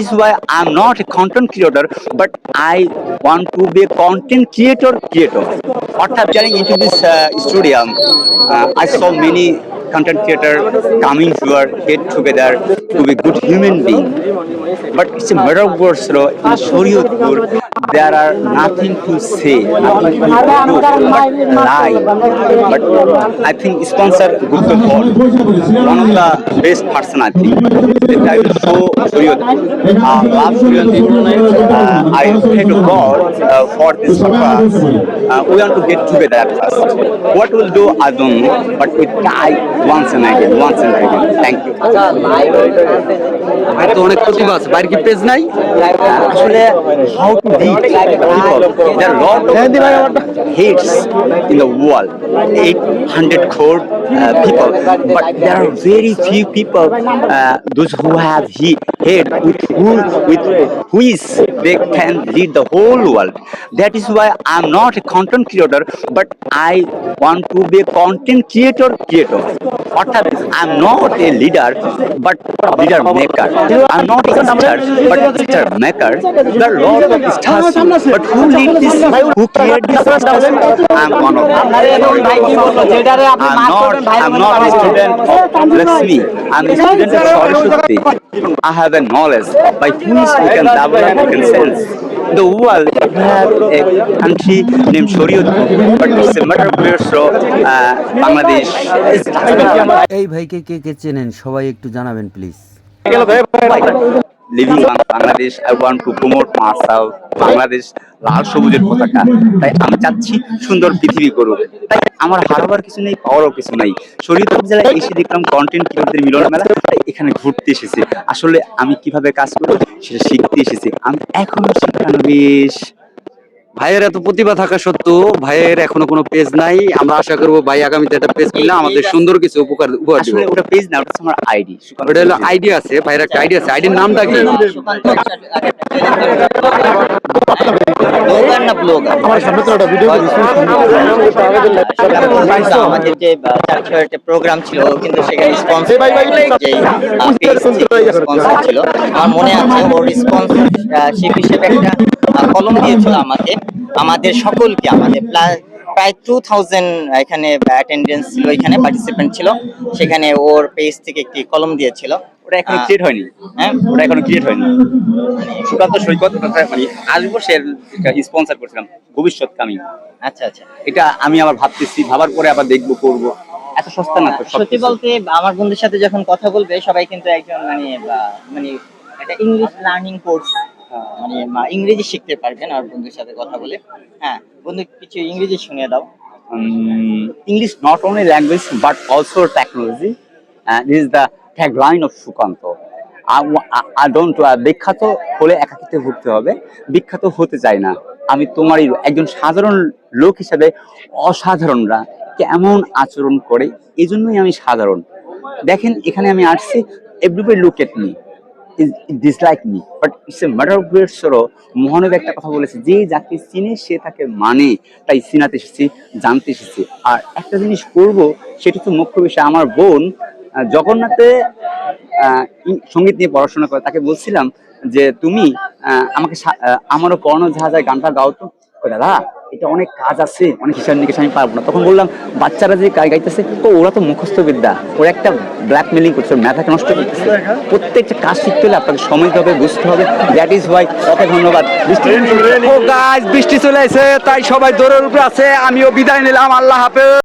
Is why I'm not a content creator, but I want to be a content creator. After getting into this studio, I saw many content creators coming here, get together to be good human being. But it's a matter of words, so in Shariatpur, there are nothing to say, nothing to prove, but lie. But I think sponsor Gupta God, one of the best person I think. They try to show Shariatpur. Love Shariatpur. I pray to God for this purpose. We want to get together at first. What we'll do, I don't know, but we try once and again. Thank you. ভাই তো অনেক প্রতিভা আছে, বাইরে কি page নাই? Actually, how to reach people? There are a lot of hates in the world, 800 crore people, but there are very few people, those who have hate with which they can lead the whole world. That is why I'm not a content creator, but I want to be a content creator. অর্থাৎ I'm not a leader, but leader maker. I'm not a star, but star maker. There are a lot of stars, but who lead this? Who create this stars? I'm one of them. I'm not a student of Lakshmi. I'm a student of Saraswati. I have a knowledge by which we can develop, we can sense. The world have a country named Shariatpur, but it's a matter of where so Bangladesh is এই ভাইকে কে কে চেনেন সবাই একটু জানাবেন please. Living Bangladesh. I want to promote myself Bangladesh লাল সবুজের পতাকা। তাই আমি চাচ্ছি সুন্দর পৃথিবী করুক। তাই আমার হারাবার কিছু নেই, পাওয়ারও কিছু নাই। শরীয়তপুর জেলায় এসে দেখলাম কন্টেন্ট ক্রিয়েটরদের মিলন মেলা, তাই এখানে ঘুরতে এসেছি। আসলে আমি কিভাবে কাজ করব সেটা শিখতে এসেছি। আমি এখনো শিক্ষানবিশ। ভাইয়ের এত প্রতিভা থাকা সত্ত্বেও ভাইয়ের এখনো কোনো পেজ নাই। আমরা আশা করবো ভাই আগামীতে একটা পেজ করলে আমাদের সুন্দর কিছু উপহার দিবে। আসলে ওটা পেজ না, ওটা আমার আইডি। ওটা হলো আইডিয়া আছে, ভাইয়ের একটা আইডিয়া আছে। আইডির নামটা কি? আমাদের যে একটা প্রোগ্রাম ছিল কিন্তু সেখানে স্পন্সর ছিল, আমার মনে আছে ওর স্পন্সরশিপ হিসেবে একটা কলম দিয়েছিল আমাদের সকলকে। আমাদের প্রায় 2000 এখানে অ্যাটেন্ডেন্স ছিল, এখানে পার্টিসিপেন্ট ছিল। সেখানে ওর পেজ থেকে একটি কলম দিয়েছিল। ওটা এখনো ক্রিয়েট হয়নি। হ্যাঁ, ওটা এখনো ক্রিয়েট হয়নি। সুকান্ত সৈকত মানে আসবো সে স্পন্সর করেছিলাম ভবিষ্যৎ কামিং। আচ্ছা আচ্ছা, এটা আমি আবার ভাবতেছি, ভাবার পরে আবার দেখবো করবো। এত সস্তা না তো। সত্যি বলতে আমার বন্ধুর সাথে যখন কথা বলবে সবাই কিন্তু একজন মানে একটা ইংলিশ লার্নিং কোর্স, মানে ইংরেজি শিখতে পারবেন আর বন্ধুর সাথে কথা বলে। হ্যাঁ বন্ধু, কিছু ইংরেজি শুনিয়ে দাও। English not only language but also technology. This is the tagline of Sukanto. I don't বিখ্যাত হলে একাকিত্বে ঘুরতে হবে, বিখ্যাত হতে চাই না। আমি তোমারই একজন সাধারণ লোক হিসেবে অসাধারণরা কেমন আচরণ করে, এই জন্যই আমি সাধারণ। দেখেন এখানে আমি আসছি, everybody look at me, dislike me, but it's a matter of great সরো। মহানবী একটা কথা বলেছে, যে যাকে চিনে সে তাকে মানে। তাই চিনাতে এসেছি, জানতে এসেছি। আর একটা জিনিস করব, সেটা তো মুখ্য বিষয়। আমার বোন জগন্নাথে সঙ্গীত নিয়ে পড়াশোনা করে, তাকে বলছিলাম যে তুমি আমাকে আমারও পড়ানো জাহাজের গানটা গাও তো। দাদা এটা অনেক কাজ আছে, অনেক হিসাব নিকেশ আমি পারবো না। তখন বললাম বাচ্চারা যে গাইতেছে তো ওরা তো মুখস্থ বিদ্যা, ওরা একটা ব্ল্যাকমেলিং করছে, মেধাকে নষ্ট করতেছে। প্রত্যেকটা কাজ শিখতে হলে আপনাকে সময় দিতে হবে, বুঝতে হবে। That is Y. ওকে ধন্যবাদ। বৃষ্টি চলে আসে, তাই সবাই দৌড়ের উপরে আছে। আমিও বিদায় নিলাম, আল্লাহ হাফেজ।